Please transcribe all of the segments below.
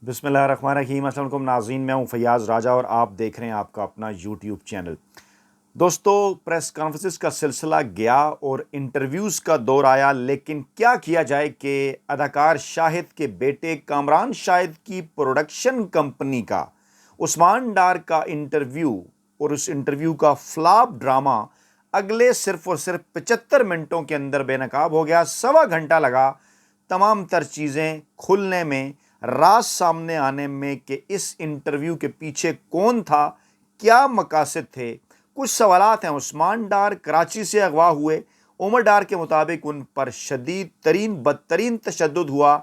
बिस्मिल्लाहिर्रहमानिर्रहीम। अस्सलाम वालेकुम नाज़रीन, मैं हूं फैयाज़ राजा और आप देख रहे हैं आपका अपना यूट्यूब चैनल। दोस्तों, प्रेस कॉन्फ्रेंस का सिलसिला गया और इंटरव्यूज़ का दौर आया, लेकिन क्या किया जाए कि अदाकार शाहिद के बेटे कामरान शाहिद की प्रोडक्शन कंपनी का उस्मान डार का इंटरव्यू और उस इंटरव्यू का फ्लॉप ड्रामा अगले सिर्फ और सिर्फ 75 मिनटों के अंदर बेनकाब हो गया। सवा घंटा लगा तमाम तर चीज़ें खुलने में, राज सामने आने में कि इस इंटरव्यू के पीछे कौन था, क्या मकासद थे। कुछ सवालात हैं। उस्मान डार कराची से अगवा हुए। उमर डार के मुताबिक उन पर शदीद तरीन बदतरीन तशद्दुद हुआ।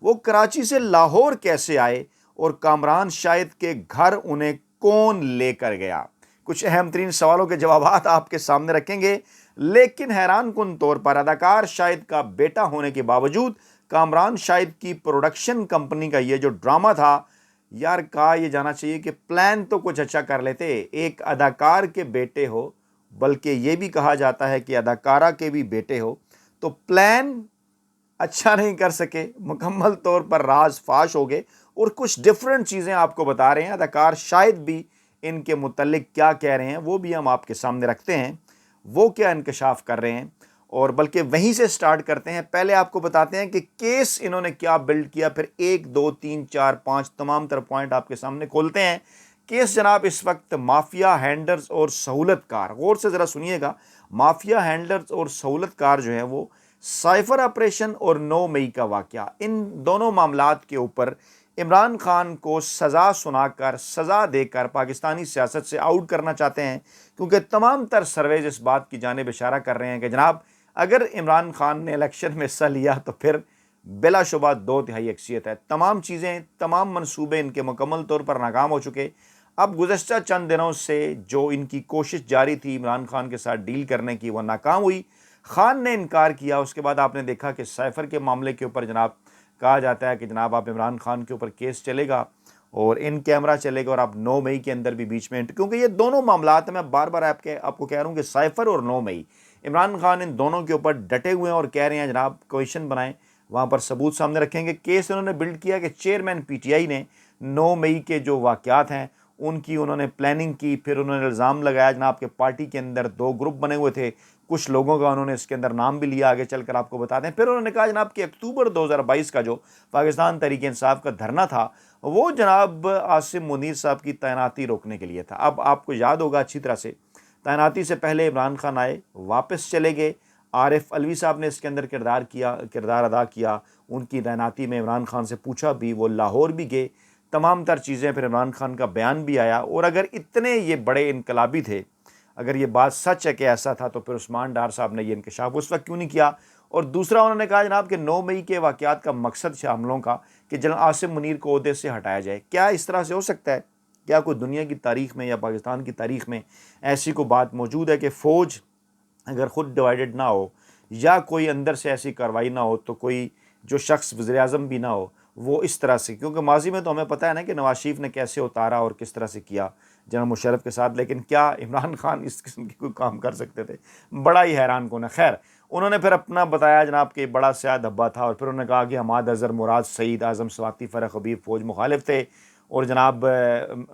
वो कराची से लाहौर कैसे आए और कामरान शाहिद के घर उन्हें कौन लेकर गया। कुछ अहम तरीन सवालों के जवाब आपके सामने रखेंगे, लेकिन हैरान कुन तौर पर अदाकार शाहिद का बेटा होने के बावजूद कामरान शाहिद की प्रोडक्शन कंपनी का ये जो ड्रामा था, यार कहा यह जाना चाहिए कि प्लान तो कुछ अच्छा कर लेते। एक अदाकार के बेटे हो, बल्कि ये भी कहा जाता है कि अदाकारा के भी बेटे हो, तो प्लान अच्छा नहीं कर सके, मुकम्मल तौर पर राज फाश हो गए और कुछ डिफरेंट चीज़ें आपको बता रहे हैं। अदाकार शाहिद भी इनके मुतल्लिक क्या कह रहे हैं वो भी हम आपके सामने रखते हैं, वो क्या इंकशाफ कर रहे हैं, और बल्कि वहीं से स्टार्ट करते हैं। पहले आपको बताते हैं कि केस इन्होंने क्या बिल्ड किया, फिर 1 2 3 4 5 तमाम तरह पॉइंट आपके सामने खोलते हैं। केस जनाब इस वक्त माफिया हैंडलर्स और सहूलतकार, गौर से ज़रा सुनिएगा, माफिया हैंडलर्स और सहूलतकार जो है वो साइफर ऑपरेशन और 9 मई का वाक़या, इन दोनों मामलात के ऊपर इमरान खान को सज़ा सुनाकर, सज़ा देकर पाकिस्तानी सियासत से आउट करना चाहते हैं, क्योंकि तमाम तर सर्वेज इस बात की जानिब इशारा कर रहे हैं कि जनाब अगर इमरान खान ने इलेक्शन में हिस्सा लिया तो फिर बिलाशुबा 2/3 अक्सियत है। तमाम चीज़ें, तमाम मनसूबे इनके मुकम्मल तौर पर नाकाम हो चुके। अब गुज़श्ता चंद दिनों से जो इनकी कोशिश जारी थी इमरान खान के साथ डील करने की, वह नाकाम हुई। खान ने इनकार किया। उसके बाद आपने देखा कि साइफर के मामले के ऊपर जनाब कहा जाता है कि जनाब आप इमरान खान के ऊपर केस चलेगा और इन कैमरा चलेगा, और आप 9 मई के अंदर भी बीच में, क्योंकि ये दोनों मामलात मैं बार बार आपको कह रहा हूँ कि साइफर और 9 मई, इमरान खान इन दोनों के ऊपर डटे हुए हैं और कह रहे हैं जनाब कमीशन बनाएं, वहाँ पर सबूत सामने रखेंगे। केस उन्होंने बिल्ड किया कि चेयरमैन PTI ने 9 मई के जो वाक़यात हैं उनकी उन्होंने प्लानिंग की। फिर उन्होंने इल्ज़ाम लगाया जनाब के पार्टी के अंदर 2 ग्रुप बने हुए थे, कुछ लोगों का उन्होंने इसके अंदर नाम भी लिया, आगे चलकर आपको बताते हैं। फिर उन्होंने कहा जनाब कि अक्टूबर 2022 का जो पाकिस्तान तहरीक इंसाफ का धरना था वो जनाब आसिम मुनीर साहब की तैनाती रोकने के लिए था। अब आपको याद होगा अच्छी तरह से, तैनाती से पहले इमरान खान आए, वापस चले गए। आरिफ अलवी साहब ने इसके अंदर किरदार अदा किया। उनकी तैनाती में इमरान खान से पूछा भी, वो लाहौर भी गए, तमाम तर चीज़ें, फिर इमरान खान का बयान भी आया। और अगर इतने ये बड़े इनकलाबी थे, अगर ये बात सच है कि ऐसा था, तो फिर उस्मान डार साहब ने ये इंकशाफ उस वक्त क्यों नहीं किया। और दूसरा उन्होंने कहा जनाब कि 9 मई के वाक़यात का मकसद है हमलों का कि जनरल आसिम मुनीर को ओहदे से हटाया जाए। क्या इस तरह से हो सकता है? क्या कोई दुनिया की तारीख़ में या पाकिस्तान की तारीख़ में ऐसी कोई बात मौजूद है कि फ़ौज अगर ख़ुद डिवाइडेड ना हो या कोई अंदर से ऐसी कार्रवाई ना हो, तो कोई जो शख्स वज़ीर-ए-आज़म भी ना हो वो इस तरह से, क्योंकि माजी में तो हमें पता है ना कि नवाज शरीफ ने कैसे उतारा और किस तरह से किया जनरल मुशर्रफ के साथ, लेकिन क्या इमरान खान इस किस्म के कोई काम कर सकते थे? बड़ा ही हैरान कौन है। खैर, उन्होंने फिर अपना बताया जनाब कि बड़ा स्याह धब्बा था, और फिर उन्होंने कहा कि हमाद अज़हर, मुराद सईद, आज़म स्वाति, फ़रख हबीब फ़ौज मुखालिफ थे और जनाब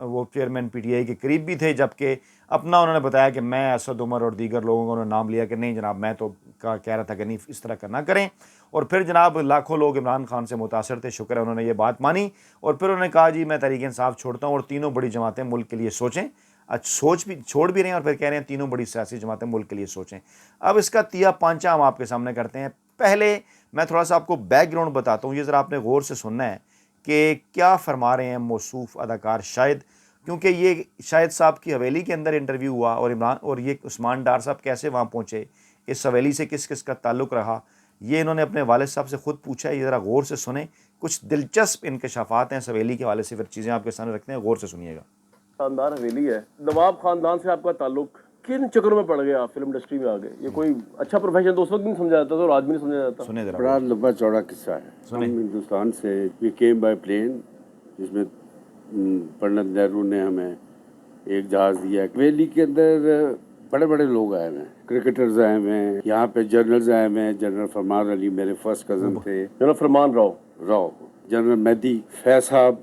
वो चेयरमैन PTI के करीब भी थे। जबकि अपना उन्होंने बताया कि मैं, असद उमर और दीगर लोगों को उन्होंने नाम लिया कि नहीं जनाब मैं तो कह रहा था कि नहीं इस तरह का ना करें। और फिर जनाब लाखों लोग इमरान खान से मुतासर थे, शुक्र है उन्होंने ये बात मानी। और फिर उन्होंने कहा जी मैं तहरीक इंसाफ छोड़ता हूँ और तीनों बड़ी जमातें मुल्क के लिए सोचें। सोच भी छोड़ भी रहे हैं और फिर कह रहे हैं तीनों बड़ी सियासी जमातें मुल्क के लिए सोचें। अब इसका तिया पांचा हम आपके सामने करते हैं। पहले मैं थोड़ा सा आपको बैकग्राउंड बताता हूँ, ये ज़रा आपने गौर से सुनना है कि क्या फरमा रहे हैं मौसूफ अदाकार शाहिद, क्योंकि ये शाहिद साहब की हवेली के अंदर इंटरव्यू हुआ और ये उस्मान डार साहब कैसे वहाँ पहुँचे, इस हवेली से किस किस का ताल्लुक़ रहा, ये इन्होंने अपने वालिद साहब से ख़ुद पूछा है। ये ज़रा गौर से सुने, कुछ दिलचस्प इंकशाफात हैं इस हवेली के हवाले से, फिर चीज़ें आपके सामने रखते हैं, गौर से सुनिएगा। शानदार हवेली है। नवाब खानदान से आपका ताल्लुक, किन चक्करों में पड़ गए आप, फिल्म इंडस्ट्री में आ गए? ये कोई अच्छा प्रोफेशन तो उस वक्त नहीं समझा जाता था और आज भी नहीं समझा जाता। सुने जरा, बड़ा लंबा चौड़ा किस्सा है। हम हिंदुस्तान से वी केम बाय प्लेन, जिसमें पंडित नेहरू ने हमें एक जहाज़ दिया। हवेली के अंदर बड़े बड़े लोग आए हुए हैं, क्रिकेटर्स आए हुए हैं, यहाँ पे जनरल्स आए हुए हैं। जनरल फरमान अली मेरे फर्स्ट कज़न थे। जनरल फरमान राव, जनरल मेहदी फैज साहब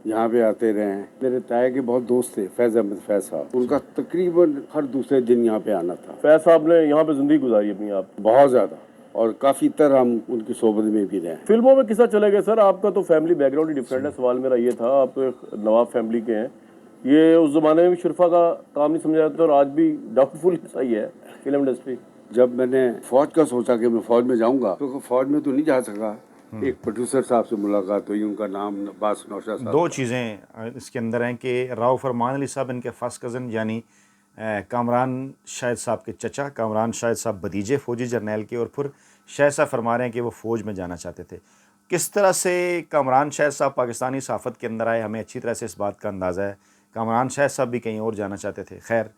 यहाँ पे आते रहे हैं। मेरे ताया के बहुत दोस्त थे फैज अहमद फैज साहब, उनका तकरीबन हर दूसरे दिन यहाँ पे आना था। फैज साहब ने यहाँ पे जिंदगी गुजारी अपनी आप बहुत ज़्यादा, और काफ़ी तरह हम उनकी सोबत में भी रहे। फिल्मों में किस तरह चले गए सर? आपका तो फैमिली बैकग्राउंड ही डिफरेंट है। सवाल मेरा ये था, आप तो एक नवाब फैमिली के हैं। ये उस जमाने में भी शुरफा का काम नहीं समझा जाता और आज भी डाउटफुल सही है फिल्म इंडस्ट्री। जब मैंने फौज का सोचा कि मैं फौज में जाऊंगा, तो फौज में तो नहीं जा सका। एक प्रोड्यूसर साहब से मुलाकात हुई, उनका नाम अब्बास नौशाद साहब। दो चीज़ें इसके अंदर हैं कि राव फरमान अली साहब इनके फर्स्ट कज़न यानी कामरान शाहिद साहब के चचा, कामरान शाहिद साहब भतीजे फ़ौजी जर्नैल के, और फिर शाहिद साहब फरमा रहे हैं कि वो फ़ौज में जाना चाहते थे। किस तरह से कामरान शाहिद साहब पाकिस्तानी सहाफ़त के अंदर आए, हमें अच्छी तरह से इस बात का अंदाज़ा है। कामरान शाहिद साहब भी कहीं और जाना चाहते थे, खैर,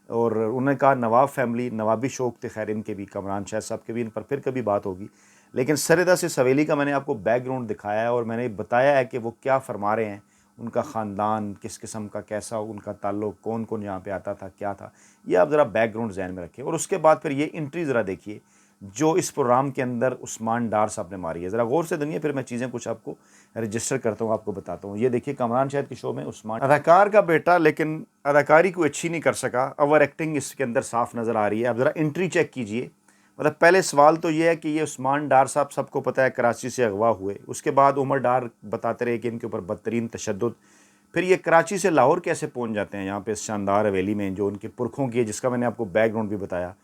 और उन्होंने कहा नवाब फैमिली, नवाबी शौक़ थे खैर इनके भी, कामरान शाहिद साहब के भी, इन पर फिर कभी बात होगी। लेकिन सरेदा से सवेली का मैंने आपको बैकग्राउंड दिखाया है और मैंने बताया है कि वो क्या फरमा रहे हैं, उनका ख़ानदान किस किस्म का, कैसा उनका ताल्लुक़, कौन कौन यहाँ पे आता था, क्या था, ये आप ज़रा बैकग्राउंड जहन में रखें। और उसके बाद फिर ये एंट्री ज़रा देखिए जो इस प्रोग्राम के अंदर उस्मान डार साहब ने मारी है। ज़रा गौर से सुनिए, फिर मैं चीज़ें कुछ आपको रजिस्टर करता हूँ, आपको बताता हूँ। ये देखिए कामरान शाहिद के शो में उस्मान, अदाकार का बेटा, लेकिन अदाकारी को अच्छी नहीं कर सका, ओवर एक्टिंग इसके अंदर साफ नज़र आ रही है। अब ज़रा एंट्री चेक कीजिए। मतलब पहले सवाल तो ये है कि ये उस्मान डार साहब सबको पता है कराची से अगवा हुए, उसके बाद उमर डार बताते रहे कि इनके ऊपर बदतरीन तशद्दुद, फिर ये कराची से लाहौर कैसे पहुंच जाते हैं यहाँ पे इस शानदार हवेली में जो उनके पुरखों की है, जिसका मैंने आपको बैकग्राउंड भी बताया,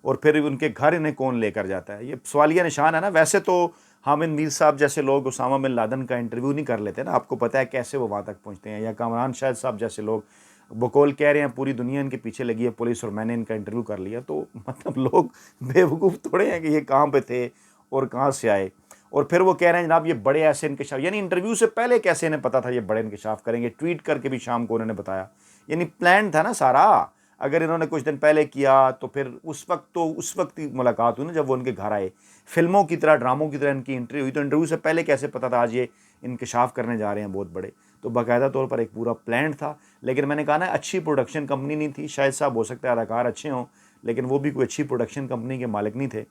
और फिर उनके घर इन्हें कौन लेकर जाता है, ये सवालिया निशान है ना। वैसे तो हामिद मीर साहब जैसे लोग उसामा बिन लादेन का इंटरव्यू नहीं कर लेते ना, आपको पता है कैसे वो वहाँ तक पहुँचते हैं, या कामरान शाहिद साहब जैसे लोग बकौल कह रहे हैं पूरी दुनिया इनके पीछे लगी है पुलिस और मैंने इनका इंटरव्यू कर लिया, तो मतलब लोग बेवकूफ़ थोड़े हैं कि ये कहाँ पे थे और कहाँ से आए। और फिर वो कह रहे हैं जनाब ये बड़े ऐसे इंकशाफ, यानी इंटरव्यू से पहले कैसे इन्हें पता था ये बड़े इंकशाफ करेंगे, ट्वीट करके भी शाम को उन्होंने बताया, यानी प्लान था ना सारा। अगर इन्होंने कुछ दिन पहले किया तो फिर उस वक्त ही मुलाकात हुई ना जब वो उनके घर आए। फिल्मों की तरह, ड्रामों की तरह इनकी एंट्री हुई, तो इंटरव्यू से पहले कैसे पता था आज ये इंकशाफ करने जा रहे हैं बहुत बड़े। तो बाकायदा तौर पर एक पूरा प्लान था। लेकिन मैंने कहा ना अच्छी प्रोडक्शन कंपनी नहीं थी। शायद साहब हो सकता है अदाकार अच्छे हों, लेकिन वो भी कोई अच्छी प्रोडक्शन कंपनी के मालिक नहीं थे।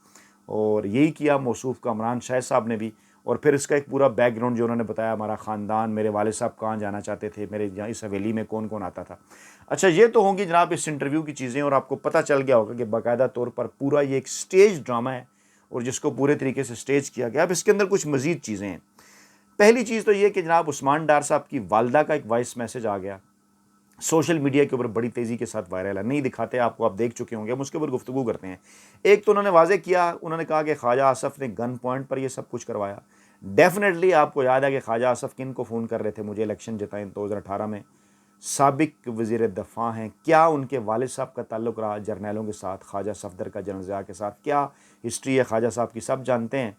और यही किया मौसूफ़ कामरान शाहिद साहब ने भी। और फिर इसका एक पूरा बैकग्राउंड जो उन्होंने बताया, हमारा ख़ानदान, मेरे वालिद साहब कहाँ जाना चाहते थे, मेरे यहाँ इस हवेली में कौन कौन आता था। अच्छा, ये तो होंगी जनाब इस इंटरव्यू की चीज़ें, और आपको पता चल गया होगा कि बाकायदा तौर पर पूरा ये एक स्टेज ड्रामा है और जिसको पूरे तरीके से स्टेज किया गया। अब इसके अंदर कुछ मज़ीद चीज़ें हैं। पहली चीज़ तो ये कि जनाब उस्मान डार साहब की वालदा का एक वॉइस मैसेज आ गया, सोशल मीडिया के ऊपर बड़ी तेज़ी के साथ वायरल है। नहीं दिखाते आपको, आप देख चुके होंगे, हम उसके ऊपर गुफ्तगू करते हैं। एक तो उन्होंने वाजे किया, उन्होंने कहा कि ख्वाजा आसफ़ ने गन पॉइंट पर यह सब कुछ करवाया। डेफिनेटली आपको याद है कि ख्वाजा आसफ़ किन को फ़ोन कर रहे थे, मुझे इलेक्शन जिताएं 2018 में, साबिक वज़ीर दफ़ा हैं। क्या उनके वालिद साहब का ताल्लुक़ रहा जर्नैलों के साथ, ख्वाजा सफदर का जनरल ज़िया के साथ, क्या हिस्ट्री है ख्वाजा साहब की, सब जानते हैं।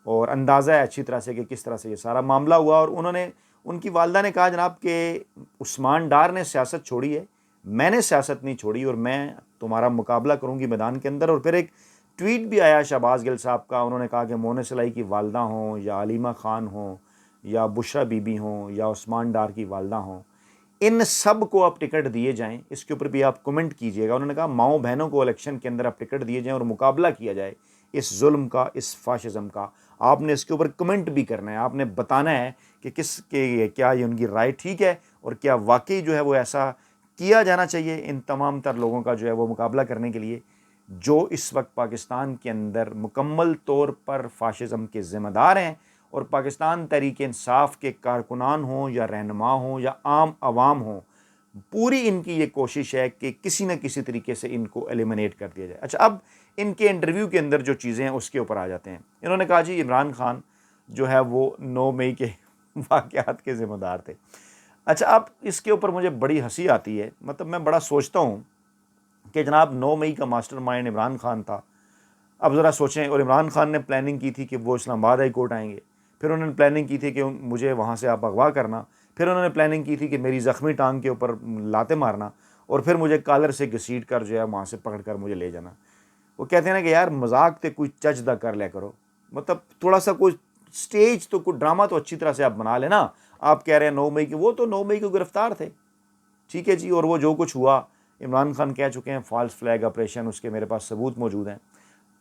और अंदाज़ा है अच्छी तरह से कि किस तरह से ये सारा मामला हुआ। और उन्होंने, उनकी वालदा ने कहा जनाब कि उस्मान डार ने सियासत छोड़ी है, मैंने सियासत नहीं छोड़ी और मैं तुम्हारा मुकाबला करूंगी मैदान के अंदर। और फिर एक ट्वीट भी आया शहबाज गिल साहब का, उन्होंने कहा कि मोने सलाई की वालदा हों या अलीमा ख़ान हों या बुशरा बीबी हों या उस्मान डार की वालदा हों, इन सब को आप टिकट दिए जाएं। इसके ऊपर भी आप कमेंट कीजिएगा। उन्होंने कहा माओ बहनों को इलेक्शन के अंदर आप टिकट दिए जाएं और मुकाबला किया जाए इस जुल्म का, इस फाशिज़म का। आपने इसके ऊपर कमेंट भी करना है, आपने बताना है कि क्या ये उनकी राय ठीक है और क्या वाकई जो है वो ऐसा किया जाना चाहिए इन तमाम तर लोगों का जो है वो मुकाबला करने के लिए जो इस वक्त पाकिस्तान के अंदर मुकम्मल तौर पर फाशिज़म के ज़िम्मेदार हैं। और पाकिस्तान तहरीक इंसाफ के कारकुनान हों या रहनुमा हों या आम आवाम हों, पूरी इनकी ये कोशिश है कि किसी न किसी तरीके से इनको एलिमिनेट कर दिया जाए। अच्छा, अब इनके इंटरव्यू के अंदर जो चीज़ें हैं उसके ऊपर आ जाते हैं। इन्होंने कहा जी इमरान खान जो है वो 9 मई के वाक़यात के ज़िम्मेदार थे। अच्छा, अब इसके ऊपर मुझे बड़ी हंसी आती है। मतलब मैं बड़ा सोचता हूँ कि जनाब 9 मई का मास्टरमाइंड इमरान खान था। अब ज़रा सोचें, और इमरान खान ने प्लानिंग की थी कि वो इस्लामाबाद हाई कोर्ट आएंगे, फिर उन्होंने प्लानिंग की थी कि मुझे वहाँ से आप अगवा करना, फिर उन्होंने प्लानिंग की थी कि मेरी ज़ख्मी टांग के ऊपर लाते मारना, और फिर मुझे कॉलर से घसीट कर जो है वहाँ से पकड़ कर मुझे ले जाना। वो कहते हैं ना कि यार मजाक तो कोई चजदा कर लिया करो, मतलब थोड़ा सा कोई स्टेज तो कोई ड्रामा तो अच्छी तरह से आप बना लेना। आप कह रहे हैं 9 मई के, वो तो 9 मई को गिरफ्तार थे, ठीक है जी। और वो जो कुछ हुआ, इमरान खान कह चुके हैं फॉल्स फ्लैग ऑपरेशन, उसके मेरे पास सबूत मौजूद हैं।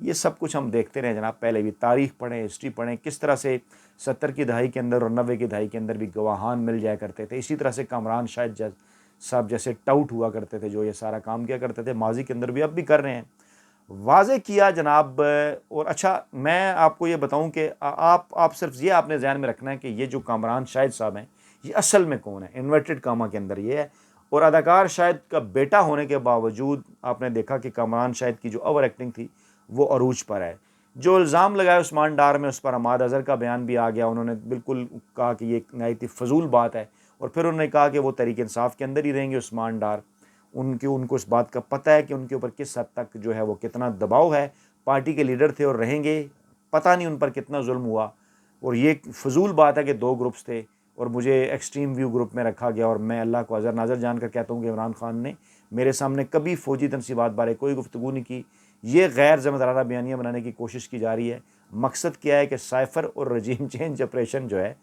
ये सब कुछ हम देखते रहे जनाब। पहले भी तारीख़ पढ़ें, हिस्ट्री पढ़ें, किस तरह से 70 की दहाई के अंदर और 90 की दहाई के अंदर भी गवाहान मिल जाया करते थे। इसी तरह से कामरान शाहिद साहब जैसे टाउट हुआ करते थे, जो ये सारा काम किया करते थे, माजी के अंदर भी अब भी कर रहे हैं। वाज़े किया जनाब। और अच्छा, मैं आपको ये बताऊं कि आप सिर्फ ये आपने ज़हन में रखना है कि ये जो कामरान शाहिद साहब हैं, ये असल में कौन है। इन्वर्टेड कामा के अंदर ये है। और अदाकार शाहिद का बेटा होने के बावजूद आपने देखा कि कामरान शाहिद की जो ओवर एक्टिंग थी वो अरूज पर है। जो इल्ज़ाम लगाया उस्मान डार में, उस पर अमाद अज़हर का बयान भी आ गया। उन्होंने बिल्कुल कहा कि ये नहायत ही फजूल बात है, और फिर उन्होंने कहा कि वो तहरीक इंसाफ के अंदर ही रहेंगे उस्मान डार। उनको इस बात का पता है कि उनके ऊपर किस हद तक जो है वो कितना दबाव है। पार्टी के लीडर थे और रहेंगे, पता नहीं उन पर कितना जुल्म हुआ। और ये फजूल बात है कि 2 ग्रुप्स थे और मुझे एक्सट्रीम व्यू ग्रुप में रखा गया। और मैं अल्लाह को अज़र नाज़र जानकर कहता हूँ कि इमरान खान ने मेरे सामने कभी फ़ौजी तनसीबात बारे कोई गुफ्तगू नहीं की। ये गैर ज़िम्मेदाराना बयानियाँ बनाने की कोशिश की जा रही है। मकसद क्या है कि साइफ़र और रजीम चेंज ऑपरेशन जो है,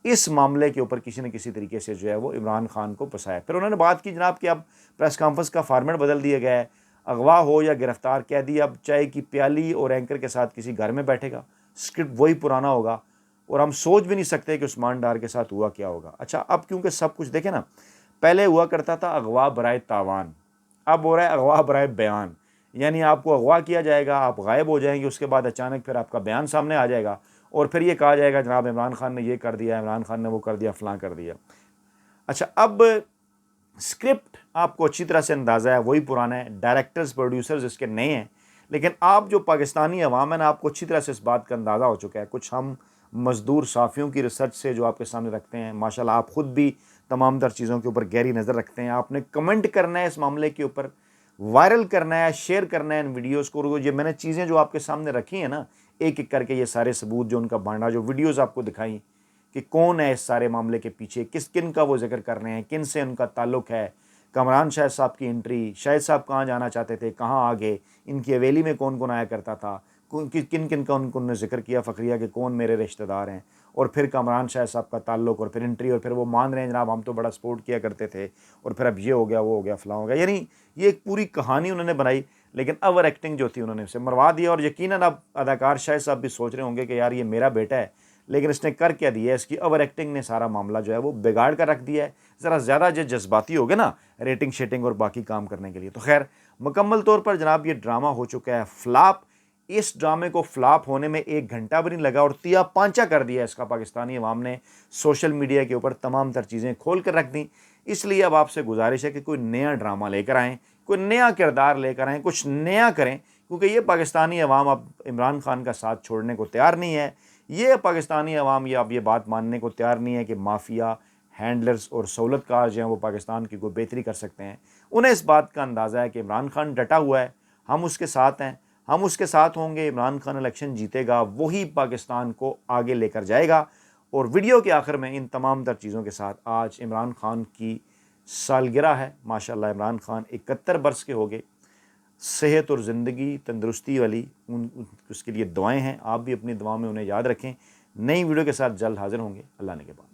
इस मामले के ऊपर किसी न किसी तरीके से जो है वो इमरान खान को फंसाया। फिर उन्होंने बात की जनाब कि अब प्रेस कॉन्फ्रेंस का फॉर्मेट बदल दिया गया है। अगवा हो या गिरफ्तार कैदी अब चाय की प्याली और एंकर के साथ किसी घर में बैठेगा, स्क्रिप्ट वही पुराना होगा, और हम सोच भी नहीं सकते कि उस्मान डार के साथ हुआ क्या होगा। अच्छा, अब क्योंकि सब कुछ देखें ना, पहले हुआ करता था अगवा बराए तावान, अब हो रहा है अगवा बराए बयान। यानी आपको अगवा किया जाएगा, आप गायब हो जाएंगे, उसके बाद अचानक फिर आपका बयान सामने आ जाएगा और फिर ये कहा जाएगा जनाब इमरान खान ने ये कर दिया, इमरान खान ने वो कर दिया, फलां कर दिया। अच्छा, अब स्क्रिप्ट आपको अच्छी तरह से अंदाज़ा है, वही पुराना है, डायरेक्टर्स प्रोड्यूसर्स इसके नए हैं, लेकिन आप जो पाकिस्तानी अवाम है ना, आपको अच्छी तरह से इस बात का अंदाज़ा हो चुका है। कुछ हम मज़दूर साफ़ियों की रिसर्च से जो आपके सामने रखते हैं, माशाल्लाह आप ख़ुद भी तमाम तर चीज़ों के ऊपर गहरी नज़र रखते हैं। आपने कमेंट करना है इस मामले के ऊपर, वायरल करना है, शेयर करना है इन वीडियोज़ को। ये मैंने चीज़ें जो आपके सामने रखी हैं ना, एक एक करके ये सारे सबूत जो उनका बांटा, जो वीडियोज़ आपको दिखाई कि कौन है इस सारे मामले के पीछे, किन का वो जिक्र कर रहे हैं, किन से उनका ताल्लुक़ है। कमरान शाहिद साहब की एंट्री, शाहिद साहब कहाँ जाना चाहते थे, कहाँ आ गए, इनकी हवेली में कौन कौन आया करता था, किन किन का उन्होंने जिक्र किया फ़खरिया के कौन मेरे रिश्तेदार हैं, और फिर कमरान शाहिद साहब का ताल्लुक़, और फिर एंट्री, और फिर वो मान रहे हैं जनाब हम तो बड़ा सपोर्ट किया करते थे और फिर अब ये हो गया, वो हो गया, फलां हो गया। यानी ये एक पूरी कहानी उन्होंने बनाई, लेकिन ओवर एक्टिंग जो थी उन्होंने उसे मरवा दिया। और यकीनन अब अदाकार शाहिद साहब भी सोच रहे होंगे कि यार ये मेरा बेटा है, लेकिन इसने कर क्या दिया है, इसकी ओवर एक्टिंग ने सारा मामला जो है वो बिगाड़ कर रख दिया है। ज़रा ज़्यादा जो जज्बाती हो गए ना रेटिंग शेटिंग और बाकी काम करने के लिए। तो खैर, मुकम्मल तौर पर जनाब ये ड्रामा हो चुका है फ्लॉप। इस ड्रामे को फ्लॉप होने में 1 घंटा भी नहीं लगा और तिया पांचा कर दिया इसका पाकिस्तानी अवाम ने। सोशल मीडिया के ऊपर तमाम तर चीज़ें खोल कर रख दी। इसलिए अब आपसे गुजारिश है कि कोई नया ड्रामा लेकर आएँ, कोई नया किरदार लेकर आएँ, कुछ नया करें, क्योंकि ये पाकिस्तानी अवाम अब इमरान खान का साथ छोड़ने को तैयार नहीं है। ये पाकिस्तानी अवाम ये अब ये बात मानने को तैयार नहीं है कि माफिया, हैंडलर्स और सहूलतकार जो हैं वो पाकिस्तान की कोई बेहतरी कर सकते हैं। उन्हें इस बात का अंदाज़ा है कि इमरान खान डटा हुआ है, हम उसके साथ हैं, हम उसके साथ होंगे। इमरान खान इलेक्शन जीतेगा, वही पाकिस्तान को आगे लेकर जाएगा। और वीडियो के आखिर में इन तमाम तर चीज़ों के साथ आज इमरान खान की सालगिरह है। माशाल्लाह इमरान खान 71 बरस के हो गए। सेहत और ज़िंदगी तंदुरुस्ती वाली उसके लिए दुआएं हैं। आप भी अपनी दुआ में उन्हें याद रखें। नई वीडियो के साथ जल्द हाजिर होंगे। अल्लाह ने के बाद।